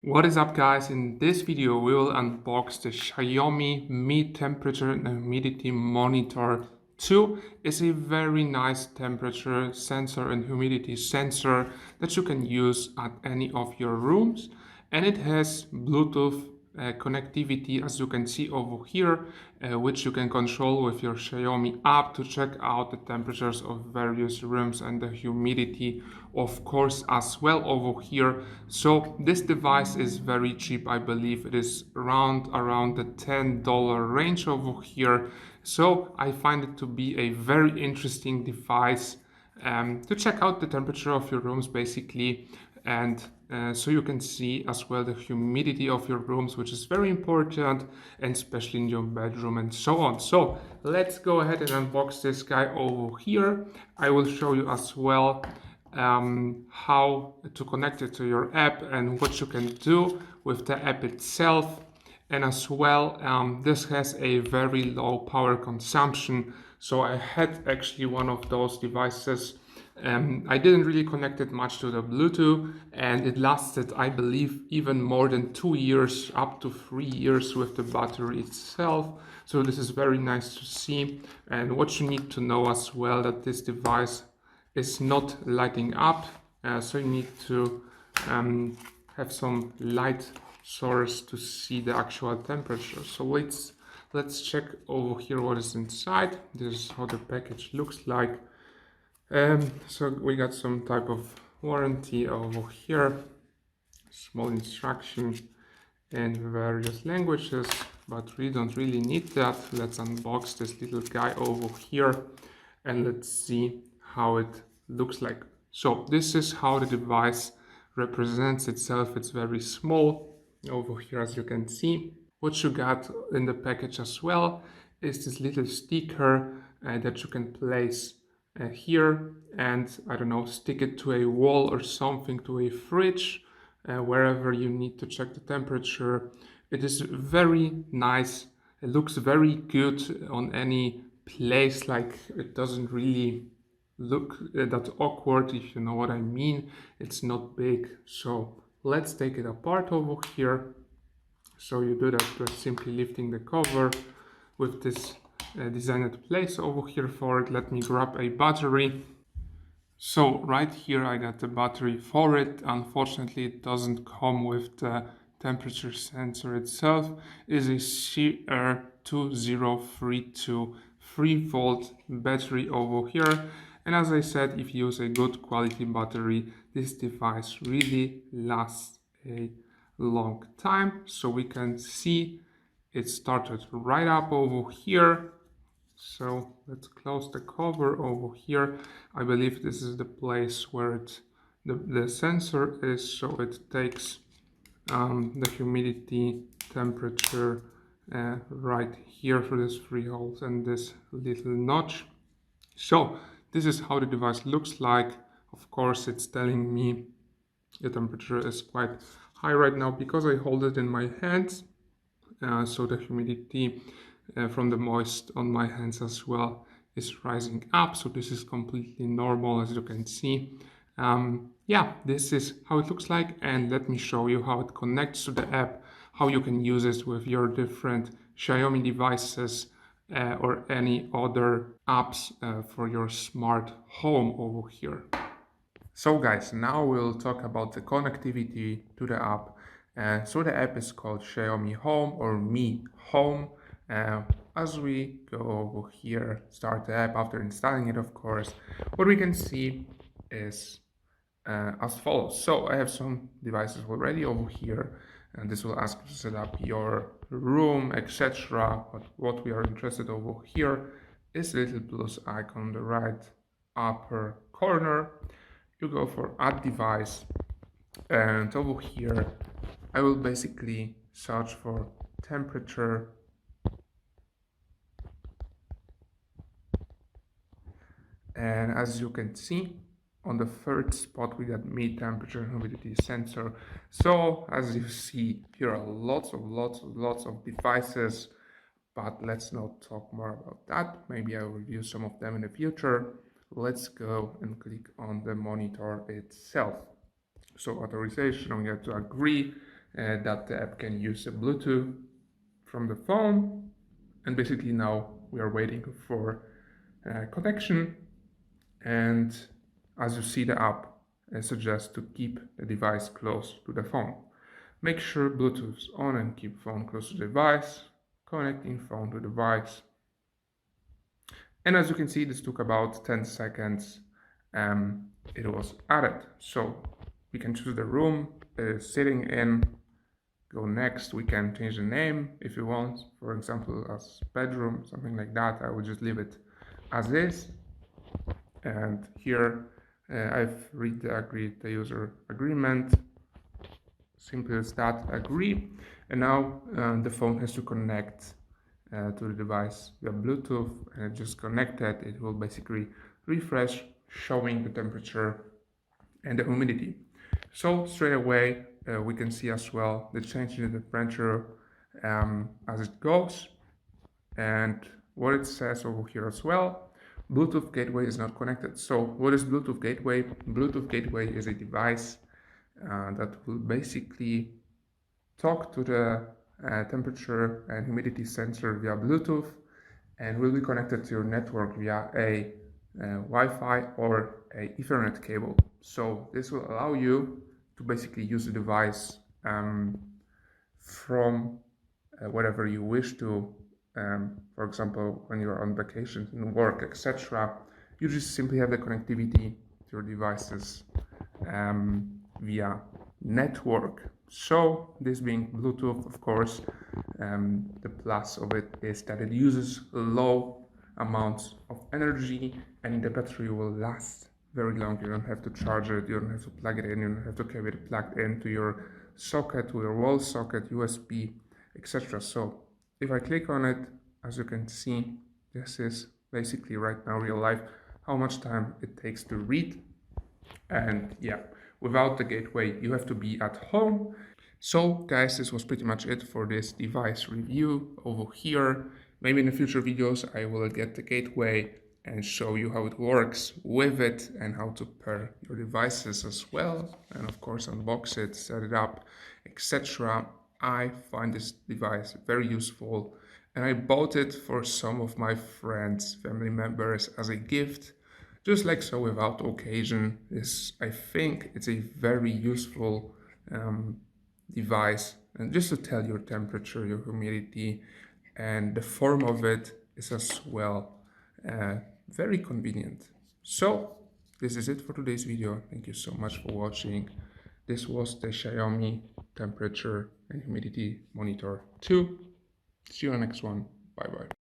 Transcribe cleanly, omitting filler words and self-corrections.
What is up, guys? In this video we will unbox the Xiaomi Mi Temperature and Humidity Monitor 2. It's a very nice temperature sensor and humidity sensor that you can use at any of your rooms, and it has Bluetooth connectivity, as you can see over here, which you can control with your Xiaomi app to check out the temperatures of various rooms and the humidity, of course, as well over here. So this device is very cheap. I believe it is around the $10 range over here. So I find it to be a very interesting device to check out the temperature of your rooms basically, and so you can see as well the humidity of your rooms, which is very important, and especially in your bedroom and so on. So let's go ahead and unbox this guy over here. I will show you as well how to connect it to your app and what you can do with the app itself. And as well, this has a very low power consumption. So I had actually one of those devices. I didn't really connect it much to the Bluetooth, and it lasted, I believe, even more than 2 years, up to 3 years with the battery itself. So this is very nice to see. And what you need to know as well, that this device is not lighting up, so you need to have some light source to see the actual temperature. So let's check over here what is inside. This is how the package looks like. So we got some type of warranty over here, small instruction in various languages, but we don't really need that. Let's unbox this little guy over here and let's see how it looks like. So this is how the device represents itself. It's very small over here, as you can see. What you got in the package as well is this little sticker that you can place here and, I don't know, stick it to a wall or something, to a fridge, wherever you need to check the temperature. It is very nice. It looks very good on any place. Like, it doesn't really look that awkward, if you know what I mean. It's not big. So let's take it apart over here. So you do that by simply lifting the cover with this designed place over here for it. Let me grab a battery. So right here I got the battery for it. Unfortunately, it doesn't come with the temperature sensor itself. It is a CR2032 3-volt battery over here. And as I said, if you use a good quality battery, this device really lasts a long time. So we can see it started right up over here. So let's close the cover over here. I believe this is the place where the sensor is, so it takes the humidity temperature right here for this 3 holes and this little notch. So this is how the device looks like. Of course, it's telling me the temperature is quite high right now because I hold it in my hands. So the humidity from the moist on my hands as well is rising up. So this is completely normal, as you can see. Yeah, this is how it looks like, and let me show you how it connects to the app, how you can use it with your different Xiaomi devices or any other apps for your smart home over here. So guys, now we'll talk about the connectivity to the app. So the app is called Xiaomi Home or Mi Home. As we go over here, start the app after installing it, of course, what we can see is as follows. So I have some devices already over here, and this will ask you to set up your room, etc. But what we are interested over here is the little plus icon on the right upper corner. You go for add device, and over here I will basically search for temperature, and as you can see, on the third spot we got Mi temperature and humidity sensor. So as you see, here are lots of devices, but let's not talk more about that. Maybe I will review some of them in the future. Let's go and click on the monitor itself. So authorization, we have to agree. that the app can use the Bluetooth from the phone. And basically now we are waiting for connection. And as you see, the app suggests to keep the device close to the phone. Make sure Bluetooth is on and keep phone close to the device. Connecting phone to device. And as you can see, this took about 10 seconds. It was added. So we can choose the room sitting in. Go next. We can change the name if you want. For example, as bedroom, something like that. I would just leave it as is. And here I've agreed the user agreement. Simple as that, agree. And now the phone has to connect to the device via Bluetooth, and it just connected. It will basically refresh, showing the temperature and the humidity. So straight away we can see as well the change in the temperature as it goes, and what it says over here as well. Bluetooth gateway is not connected. So what is Bluetooth gateway? Bluetooth gateway is a device that will basically talk to the temperature and humidity sensor via Bluetooth, and will be connected to your network via a Wi-Fi or a Ethernet cable. So this will allow you to basically use the device from whatever you wish to. For example, when you're on vacation and work, etc., you just simply have the connectivity to your devices via network. So this being Bluetooth, of course, the plus of it is that it uses low amounts of energy and the battery will last very long. You don't have to charge it, you don't have to plug it in, you don't have to carry it plugged into your socket, to your wall socket, USB, etc. So if I click on it, as you can see, this is basically right now real life how much time it takes to read. And yeah, without the gateway you have to be at home. So guys, this was pretty much it for this device review over here. Maybe in the future videos I will get the gateway and show you how it works with it and how to pair your devices as well, and of course unbox it, set it up, etc. I find this device very useful and I bought it for some of my friends, family members as a gift, just like so, without occasion. I think it's a very useful device, and just to tell your temperature, your humidity, and the form of it is as well very convenient. So this is it for today's video. Thank you so much for watching. This was the Xiaomi temperature and humidity monitor 2. See you on the next one. Bye bye.